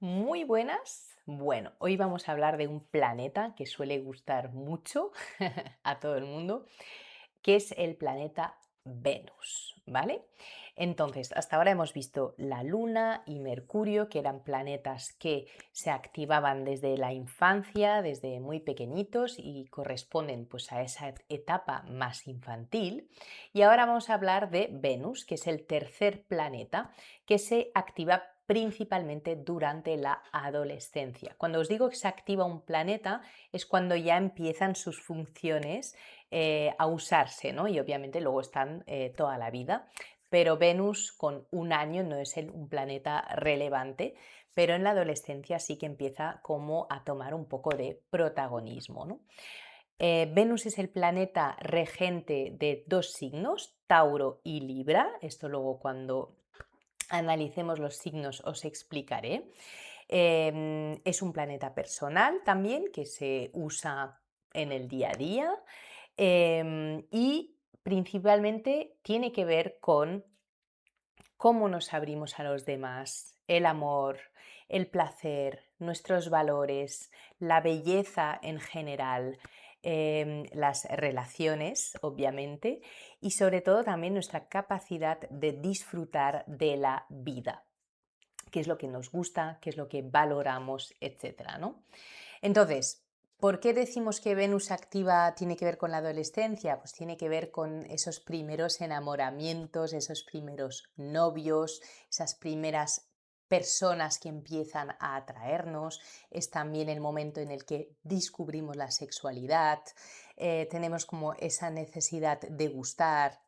Muy buenas. Bueno, hoy vamos a hablar de un planeta que suele gustar mucho a todo el mundo, que es el planeta Venus, ¿vale? Entonces, hasta ahora hemos visto la Luna y Mercurio, que eran planetas que se activaban desde la infancia, desde muy pequeñitos y corresponden pues a esa etapa más infantil. Y ahora vamos a hablar de Venus, que es el tercer planeta que se activa principalmente durante la adolescencia. Cuando os digo que se activa un planeta es cuando ya empiezan sus funciones a usarse, ¿no? Y obviamente luego están toda la vida. Pero Venus con un año no es un planeta relevante, pero en la adolescencia sí que empieza como a tomar un poco de protagonismo, ¿no? Venus es el planeta regente de dos signos, Tauro y Libra. Esto luego cuando analicemos los signos os explicaré. Es un planeta personal también que se usa en el día a día y principalmente tiene que ver con cómo nos abrimos a los demás, el amor, el placer, nuestros valores, la belleza en general, las relaciones, obviamente, y sobre todo también nuestra capacidad de disfrutar de la vida, qué es lo que nos gusta, qué es lo que valoramos, etcétera, ¿no? Entonces, ¿por qué decimos que Venus activa tiene que ver con la adolescencia? Pues tiene que ver con esos primeros enamoramientos, esos primeros novios, esas primeras personas que empiezan a atraernos. Es también el momento en el que descubrimos la sexualidad, tenemos como esa necesidad de gustar,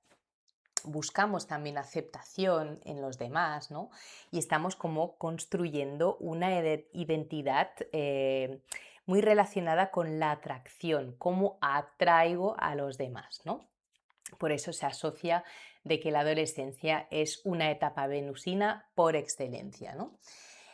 buscamos también aceptación en los demás, ¿no? Y estamos como construyendo una identidad muy relacionada con la atracción, cómo atraigo a los demás, ¿no? Por eso se asocia de que la adolescencia es una etapa venusina por excelencia, ¿no?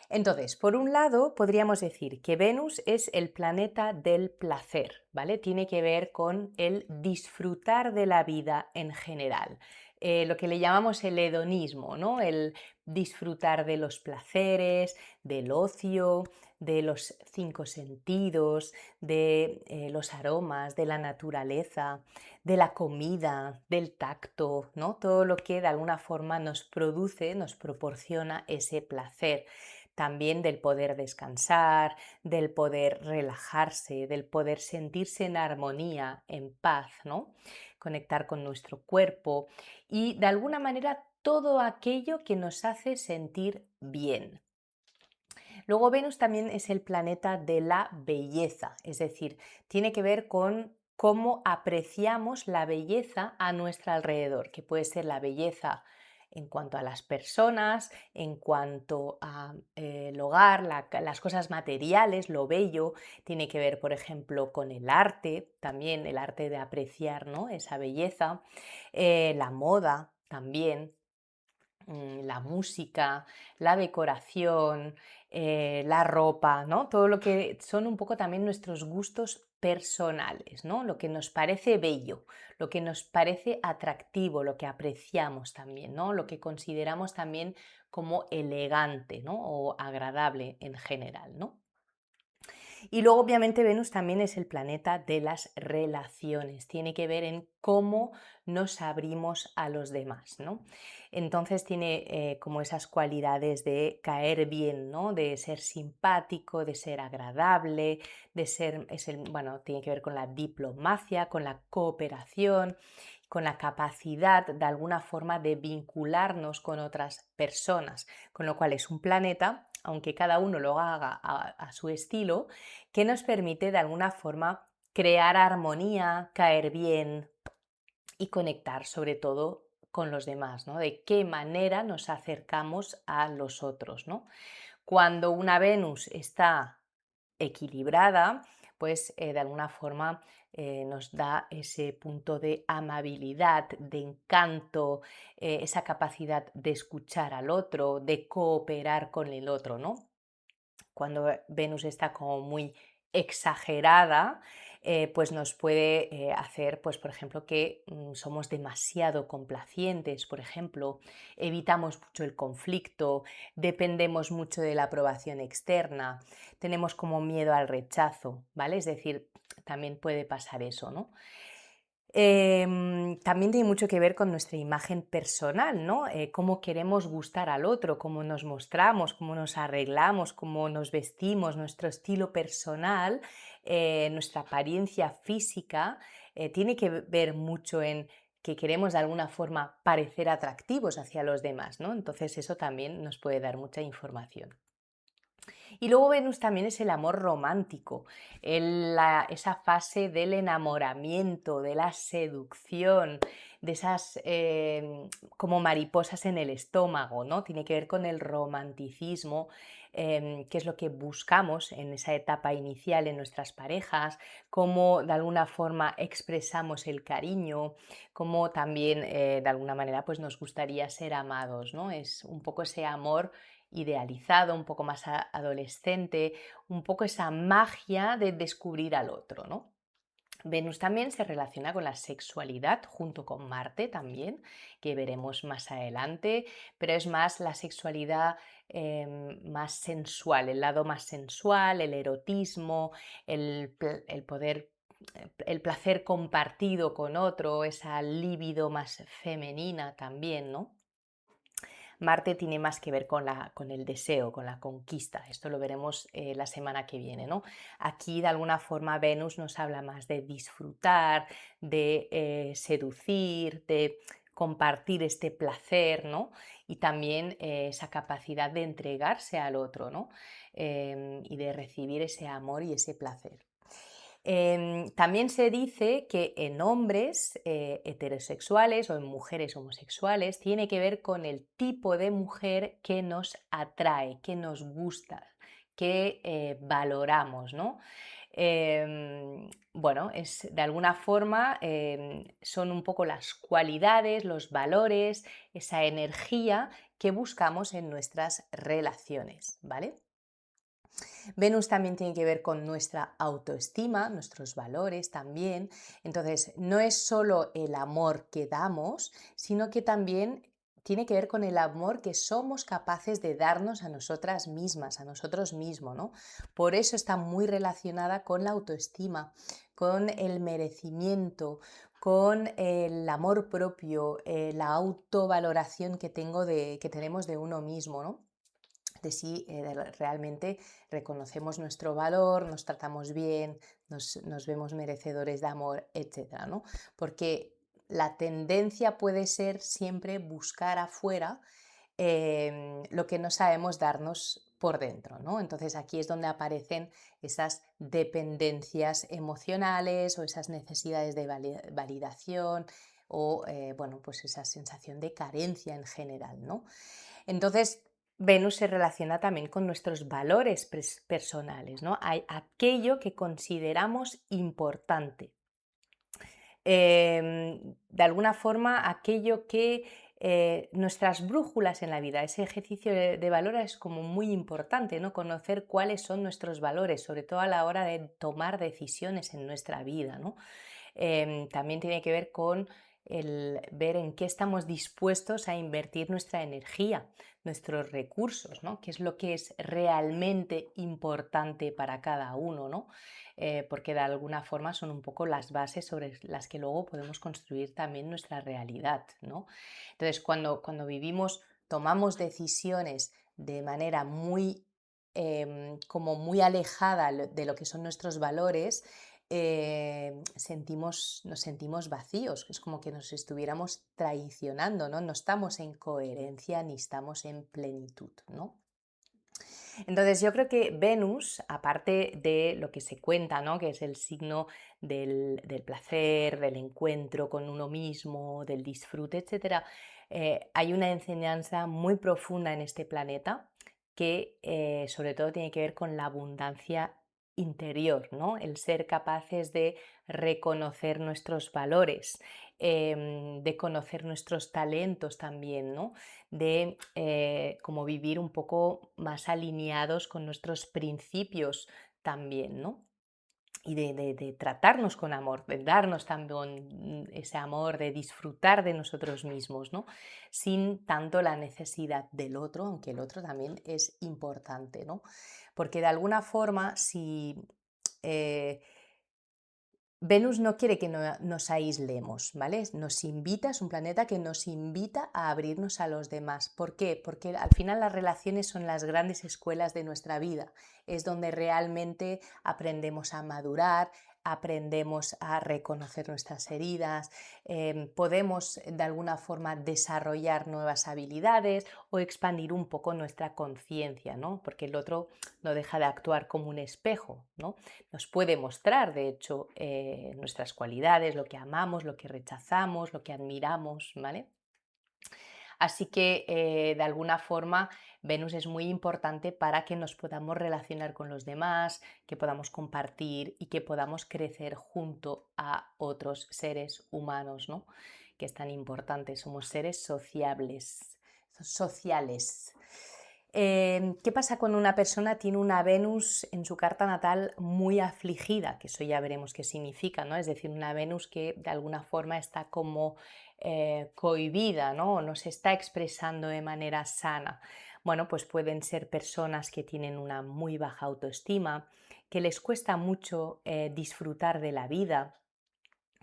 Entonces, por un lado, podríamos decir que Venus es el planeta del placer, ¿vale? Tiene que ver con el disfrutar de la vida en general. Lo que le llamamos el hedonismo, ¿no? El disfrutar de los placeres, del ocio, de los cinco sentidos, de los aromas, de la naturaleza, de la comida, del tacto, ¿no? Todo lo que de alguna forma nos produce, nos proporciona ese placer. También del poder descansar, del poder relajarse, del poder sentirse en armonía, en paz, ¿no? Conectar con nuestro cuerpo y de alguna manera todo aquello que nos hace sentir bien. Luego Venus también es el planeta de la belleza, es decir, tiene que ver con cómo apreciamos la belleza a nuestro alrededor, que puede ser la belleza en cuanto a las personas, en cuanto a el hogar, las cosas materiales, lo bello, tiene que ver, por ejemplo, con el arte, también el arte de apreciar, ¿no? Esa belleza, la moda también, la música, la decoración, la ropa, ¿no? Todo lo que son un poco también nuestros gustos personales, ¿no? Lo que nos parece bello, lo que nos parece atractivo, lo que apreciamos también, ¿no? Lo que consideramos también como elegante, ¿no? O agradable en general, ¿no? Y luego, obviamente, Venus también es el planeta de las relaciones, tiene que ver en cómo nos abrimos a los demás, ¿no? Entonces tiene como esas cualidades de caer bien, ¿no? De ser simpático, de ser agradable, de ser, bueno, tiene que ver con la diplomacia, con la cooperación, con la capacidad de alguna forma de vincularnos con otras personas, con lo cual es un planeta, aunque cada uno lo haga a su estilo, que nos permite de alguna forma crear armonía, caer bien y conectar sobre todo con los demás, ¿no? De qué manera nos acercamos a los otros, ¿no? Cuando una Venus está equilibrada, pues de alguna forma nos da ese punto de amabilidad, de encanto, esa capacidad de escuchar al otro, de cooperar con el otro, ¿no? Cuando Venus está como muy exagerada, pues nos puede hacer, pues por ejemplo, que somos demasiado complacientes, por ejemplo, evitamos mucho el conflicto, dependemos mucho de la aprobación externa, tenemos como miedo al rechazo, ¿vale? Es decir, también puede pasar eso, ¿no? También tiene mucho que ver con nuestra imagen personal, ¿no? Cómo queremos gustar al otro, cómo nos mostramos, cómo nos arreglamos, cómo nos vestimos, nuestro estilo personal, nuestra apariencia física, tiene que ver mucho en que queremos de alguna forma parecer atractivos hacia los demás, ¿no? Entonces eso también nos puede dar mucha información. Y luego Venus también es el amor romántico, esa fase del enamoramiento, de la seducción, de esas como mariposas en el estómago, ¿no? Tiene que ver con el romanticismo, qué es lo que buscamos en esa etapa inicial en nuestras parejas, cómo de alguna forma expresamos el cariño, cómo también de alguna manera pues nos gustaría ser amados, ¿no? Es un poco ese amor idealizado, un poco más adolescente, un poco esa magia de descubrir al otro, ¿no? Venus también se relaciona con la sexualidad junto con Marte también, que veremos más adelante, pero es más la sexualidad más sensual, el lado más sensual, el erotismo, el poder, el placer compartido con otro, esa libido más femenina también, ¿no? Marte tiene más que ver con el deseo, con la conquista. Esto lo veremos la semana que viene, ¿no? Aquí, de alguna forma, Venus nos habla más de disfrutar, de seducir, de compartir este placer, ¿no? Y también esa capacidad de entregarse al otro, ¿no? Y de recibir ese amor y ese placer. También se dice que en hombres heterosexuales o en mujeres homosexuales tiene que ver con el tipo de mujer que nos atrae, que nos gusta, que valoramos, ¿no? Bueno, es de alguna forma son un poco las cualidades, los valores, esa energía que buscamos en nuestras relaciones, ¿vale? Venus también tiene que ver con nuestra autoestima, nuestros valores también. Entonces, no es solo el amor que damos, sino que también tiene que ver con el amor que somos capaces de darnos a nosotras mismas, a nosotros mismos, ¿no? Por eso está muy relacionada con la autoestima, con el merecimiento, con el amor propio, la autovaloración que tenemos de uno mismo, ¿no? De si realmente reconocemos nuestro valor, nos tratamos bien, nos vemos merecedores de amor, etcétera, ¿no? Porque la tendencia puede ser siempre buscar afuera lo que no sabemos darnos por dentro, ¿no? Entonces aquí es donde aparecen esas dependencias emocionales o esas necesidades de validación o, bueno, pues esa sensación de carencia en general, ¿no? Entonces, Venus se relaciona también con nuestros valores personales, ¿no? Hay aquello que consideramos importante. De alguna forma, aquello que nuestras brújulas en la vida, ese ejercicio de valores es como muy importante, ¿no? Conocer cuáles son nuestros valores, sobre todo a la hora de tomar decisiones en nuestra vida, ¿no? También tiene que ver con el ver en qué estamos dispuestos a invertir nuestra energía, nuestros recursos, ¿no? Qué es lo que es realmente importante para cada uno, ¿no? Porque de alguna forma son un poco las bases sobre las que luego podemos construir también nuestra realidad, ¿no? Entonces, cuando vivimos, tomamos decisiones de manera muy, como muy alejada de lo que son nuestros valores, nos sentimos vacíos, es como que nos estuviéramos traicionando, ¿no? No estamos en coherencia ni estamos en plenitud, ¿no? Entonces yo creo que Venus, aparte de lo que se cuenta, ¿no? Que es el signo del placer, del encuentro con uno mismo, del disfrute, etcétera, hay una enseñanza muy profunda en este planeta que sobre todo tiene que ver con la abundancia interior, ¿no? El ser capaces de reconocer nuestros valores, de conocer nuestros talentos también, ¿no? De como vivir un poco más alineados con nuestros principios también, ¿no? y de tratarnos con amor, de darnos también ese amor, de disfrutar de nosotros mismos, ¿no? Sin tanto la necesidad del otro, aunque el otro también es importante, ¿no? Porque de alguna forma, si eh, Venus no quiere que nos aislemos, ¿vale? Nos invita, es un planeta que nos invita a abrirnos a los demás. ¿Por qué? Porque al final las relaciones son las grandes escuelas de nuestra vida. Es donde realmente aprendemos a madurar, aprendemos a reconocer nuestras heridas, podemos de alguna forma desarrollar nuevas habilidades o expandir un poco nuestra conciencia, ¿no? Porque el otro no deja de actuar como un espejo, ¿no? Nos puede mostrar, de hecho, nuestras cualidades, lo que amamos, lo que rechazamos, lo que admiramos, ¿vale? Así que, de alguna forma, Venus es muy importante para que nos podamos relacionar con los demás, que podamos compartir y que podamos crecer junto a otros seres humanos, ¿no? Que es tan importante, somos seres sociales. ¿Qué pasa cuando una persona tiene una Venus en su carta natal muy afligida? Que eso ya veremos qué significa, ¿no? Es decir, una Venus que de alguna forma está como cohibida, ¿no? O no se está expresando de manera sana. Bueno, pues pueden ser personas que tienen una muy baja autoestima, que les cuesta mucho disfrutar de la vida,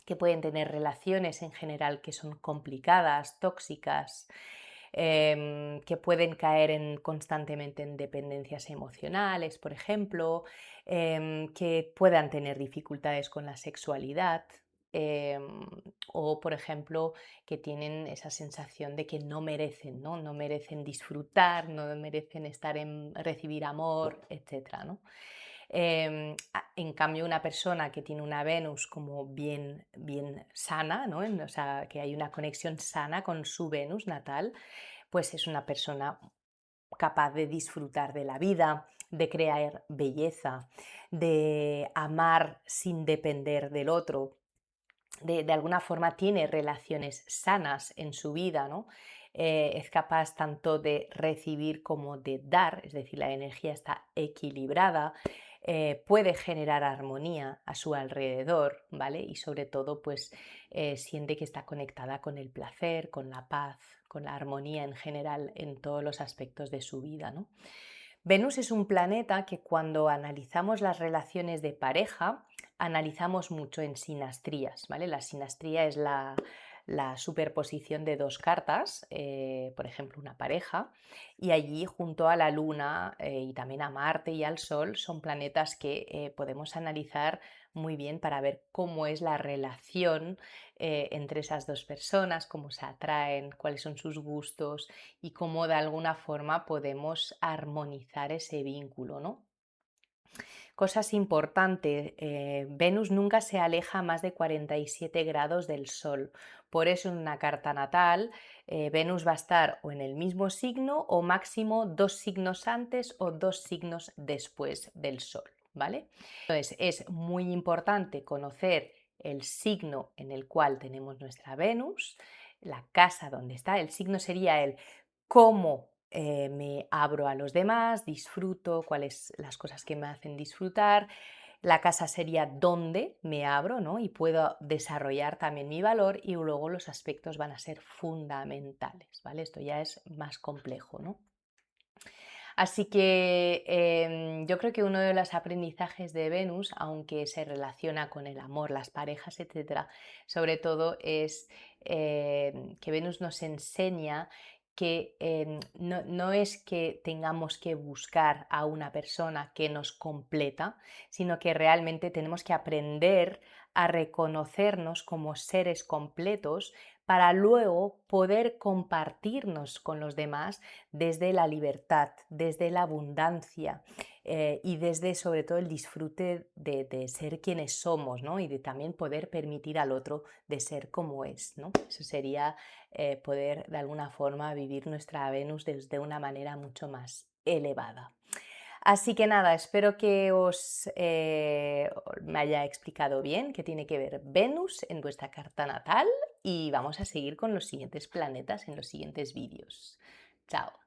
que pueden tener relaciones en general que son complicadas, tóxicas, que pueden caer constantemente en dependencias emocionales, por ejemplo, que puedan tener dificultades con la sexualidad. O, por ejemplo, que tienen esa sensación de que no merecen, ¿no? No merecen disfrutar, no merecen recibir amor, etcétera, ¿no? En cambio, una persona que tiene una Venus como bien sana, ¿no? O sea, que hay una conexión sana con su Venus natal, pues es una persona capaz de disfrutar de la vida, de crear belleza, de amar sin depender del otro, de alguna forma tiene relaciones sanas en su vida, ¿no? Es capaz tanto de recibir como de dar, es decir, la energía está equilibrada, puede generar armonía a su alrededor, ¿vale? Y sobre todo, pues siente que está conectada con el placer, con la paz, con la armonía en general en todos los aspectos de su vida, ¿no? Venus es un planeta que cuando analizamos las relaciones de pareja, analizamos mucho en sinastrías, ¿vale? La sinastría es la superposición de dos cartas, por ejemplo, una pareja, y allí junto a la Luna y también a Marte y al Sol son planetas que podemos analizar muy bien para ver cómo es la relación entre esas dos personas, cómo se atraen, cuáles son sus gustos y cómo de alguna forma podemos armonizar ese vínculo, ¿no? Cosas importantes, Venus nunca se aleja más de 47 grados del Sol. Por eso en una carta natal Venus va a estar o en el mismo signo o máximo 2 signos antes o 2 signos después del Sol, ¿vale? Entonces es muy importante conocer el signo en el cual tenemos nuestra Venus, la casa donde está, el signo sería el cómo me abro a los demás, disfruto, cuáles las cosas que me hacen disfrutar. La casa sería dónde me abro, ¿no? Y puedo desarrollar también mi valor y luego los aspectos van a ser fundamentales, ¿vale? Esto ya es más complejo, ¿no? Así que yo creo que uno de los aprendizajes de Venus, aunque se relaciona con el amor, las parejas, etcétera, sobre todo es que Venus nos enseña que no es que tengamos que buscar a una persona que nos completa, sino que realmente tenemos que aprender a reconocernos como seres completos para luego poder compartirnos con los demás desde la libertad, desde la abundancia y desde sobre todo el disfrute de ser quienes somos, ¿no? Y de también poder permitir al otro de ser como es, ¿no? Eso sería poder de alguna forma vivir nuestra Venus desde una manera mucho más elevada. Así que nada, espero que me haya explicado bien qué tiene que ver Venus en vuestra carta natal y vamos a seguir con los siguientes planetas en los siguientes vídeos. Chao.